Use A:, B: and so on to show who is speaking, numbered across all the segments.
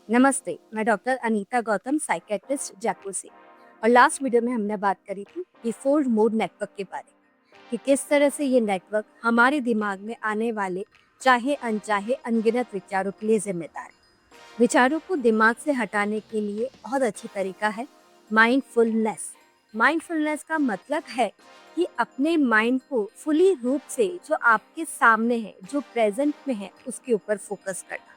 A: नमस्ते, मैं doctor Anita Gautam, psychiatrist Jaipur से। और लास्ट वीडियो में हमने बात करी थी कि फोर मोड नेटवर्क के बारे में, कि किस तरह से ये नेटवर्क हमारे दिमाग में आने वाले चाहे अनचाहे अनगिनत विचारों के लिए जिम्मेदार है। विचारों को दिमाग से हटाने के लिए बहुत अच्छी तरीका है माइंडफुलनेस। माइंडफुलनेस का मतलब है कि अपने माइंड को फुली रूप से जो आपके सामने है, जो प्रेजेंट में है, उसके ऊपर फोकस करना।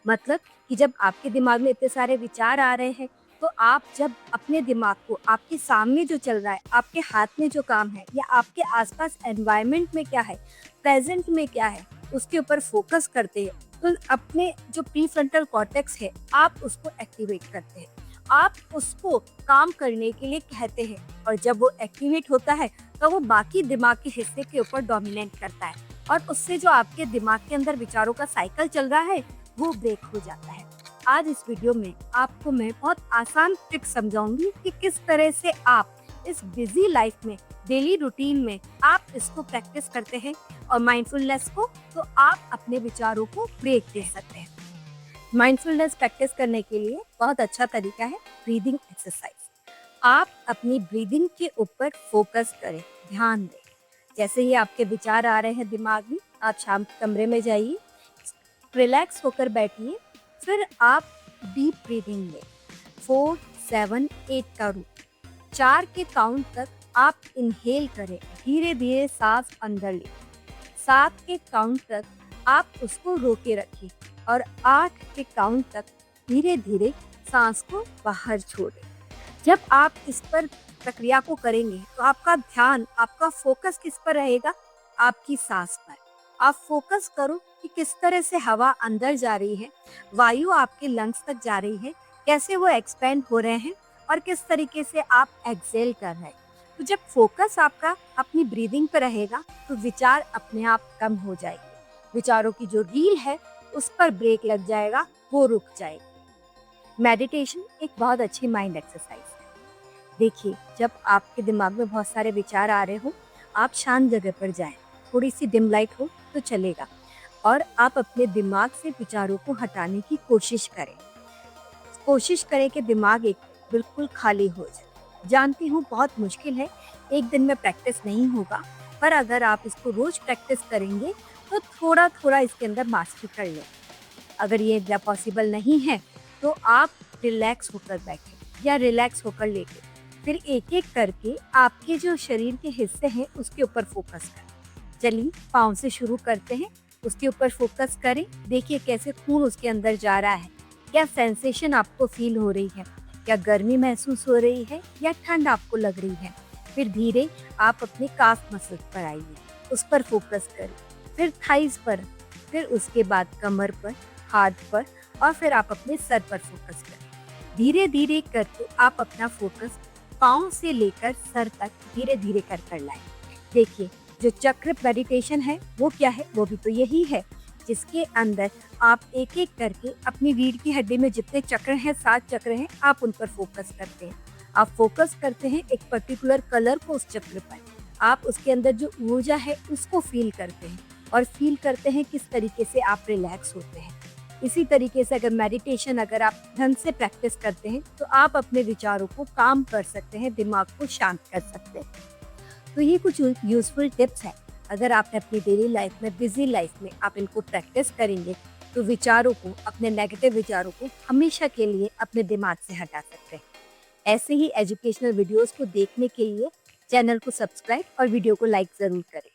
A: मतलब कि जब आपके दिमाग में इतने सारे विचार आ रहे हैं, तो आप जब अपने दिमाग को आपके सामने जो चल रहा है, आपके हाथ में जो काम है या आपके आसपास एनवायरनमेंट में क्या है, प्रेजेंट में क्या है, उसके ऊपर फोकस करते हैं, तो अपने जो प्रीफ्रंटल कॉर्टेक्स है, आप उसको एक्टिवेट करते हैं। आप उसको काम करने के लिए कहते हैं, और जब वो एक्टिवेट होता है तो वो बाकी दिमाग के हिस्से के ऊपर डोमिनेट करता है, और उससे जो आपके दिमाग के अंदर विचारों का साइकिल चल रहा है वो ब्रेक हो जाता है। आज इस वीडियो में आपको मैं बहुत आसान ट्रिक समझाऊंगी कि किस तरह से आप इस बिजी लाइफ में, डेली रूटीन में आप इसको प्रैक्टिस करते हैं और माइंडफुलनेस को, तो आप अपने विचारों को ब्रेक दे सकते हैं। माइंडफुलनेस प्रैक्टिस करने के लिए बहुत अच्छा तरीका है ब्रीदिंग एक्सरसाइज। आप अपनी ब्रीदिंग के ऊपर फोकस करें, ध्यान दें। जैसे ही आपके विचार आ रहे हैं दिमाग में, आप शांत कमरे में जाइए, रिलैक्स होकर बैठिए, फिर आप डीप ब्रीदिंग लें। 4, 7, 8 का रूप, 4 के काउंट तक आप इनहेल करें, धीरे धीरे सांस अंदर लें। 7 के काउंट तक आप उसको रोके रखें और 8 के काउंट तक धीरे धीरे सांस को बाहर छोड़ें। जब आप इस पर प्रक्रिया को करेंगे तो आपका ध्यान, आपका फोकस किस पर रहेगा? आपकी सांस पर। आप फोकस करो कि किस तरह से हवा अंदर जा रही है, वायु आपके लंग्स तक जा रही है, कैसे वो एक्सपेंड हो रहे हैं और किस तरीके से आप एक्सेल कर रहे हैं। तो जब फोकस आपका अपनी ब्रीदिंग पर रहेगा तो विचार अपने आप कम हो जाएंगे। विचारों की जो रील है उस पर ब्रेक लग जाएगा, वो रुक जाएगी। मेडिटेशन एक बहुत अच्छी माइंड एक्सरसाइज है। देखिए, जब आपके दिमाग में बहुत सारे विचार आ रहे हो, आप शांत जगह पर जाएं, थोड़ी सी डिम लाइट हो तो चलेगा, और आप अपने दिमाग से विचारों को हटाने की कोशिश करें। कोशिश करें कि दिमाग एक बिल्कुल खाली हो जाए। जानती हूँ बहुत मुश्किल है, एक दिन में प्रैक्टिस नहीं होगा, पर अगर आप इसको रोज प्रैक्टिस करेंगे तो थोड़ा थोड़ा इसके अंदर मास्टरी कर लें। अगर ये पॉसिबल नहीं है तो आप रिलैक्स होकर बैठें या रिलैक्स होकर लेटें। फिर एक एक करके आपके जो शरीर के हिस्से हैं उसके ऊपर फोकस करें। चलिए, पाँव से शुरू करते हैं, उसके ऊपर फोकस करें। देखिए कैसे खून उसके अंदर जा रहा है, क्या सेंसेशन आपको फील हो रही है, क्या गर्मी महसूस हो रही है या ठंड आपको लग रही है। फिर धीरे आप अपने काफ मसल्स पर आइए, उस पर फोकस करें, फिर थाइस पर, फिर उसके बाद कमर पर, हाथ पर, और फिर आप अपने सर पर फोकस करें। धीरे धीरे करके आप अपना फोकस पाँव से लेकर सर तक धीरे धीरे कर लाएं। देखिए, जो चक्र मेडिटेशन है वो क्या है? वो भी तो यही है, जिसके अंदर आप एक एक करके अपनी रीढ़ की हड्डी में जितने चक्र हैं, 7 चक्र हैं, आप उन पर फोकस करते हैं। आप फोकस करते हैं एक पर्टिकुलर कलर को उस चक्र पर, आप उसके अंदर जो ऊर्जा है उसको फील करते हैं, और फील करते हैं किस तरीके से आप रिलैक्स होते हैं। इसी तरीके से अगर मेडिटेशन अगर आप ढंग से प्रैक्टिस करते हैं तो आप अपने विचारों को काम कर सकते हैं, दिमाग को शांत कर सकते हैं। तो ये कुछ यूजफुल टिप्स हैं। अगर आपने अपनी डेली लाइफ में, बिजी लाइफ में आप इनको प्रैक्टिस करेंगे तो विचारों को, अपने नेगेटिव विचारों को हमेशा के लिए अपने दिमाग से हटा सकते हैं। ऐसे ही एजुकेशनल वीडियोस को देखने के लिए चैनल को सब्सक्राइब और वीडियो को लाइक ज़रूर करें।